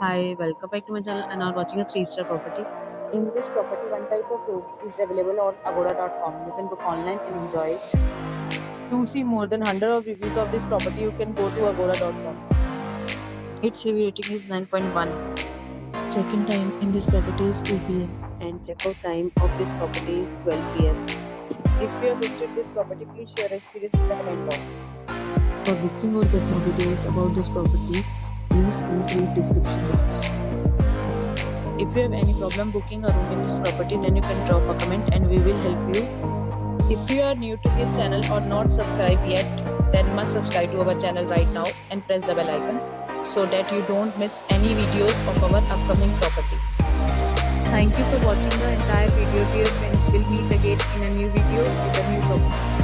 Hi, welcome back to my channel and are watching a 3-star property. In this property, one type of room is available on agoda.com. You can book online and enjoy it. To see more than 100 of reviews of this property, you can go to agoda.com. Its review rating is 9.1. Check-in time in this property is 2 p.m. and check-out time of this property is 12 p.m. If you have visited this property, please share your experience in the comment box. For booking or get more details about this property, please read description box. If you have any problem booking a room in this property, then you can drop a comment and we will help you. If you are new to this channel or not subscribed yet, then must subscribe to our channel right now and press the bell icon so that you don't miss any videos of our upcoming property. Thank you for watching the entire video, dear friends. We'll meet again in a new video with a new property.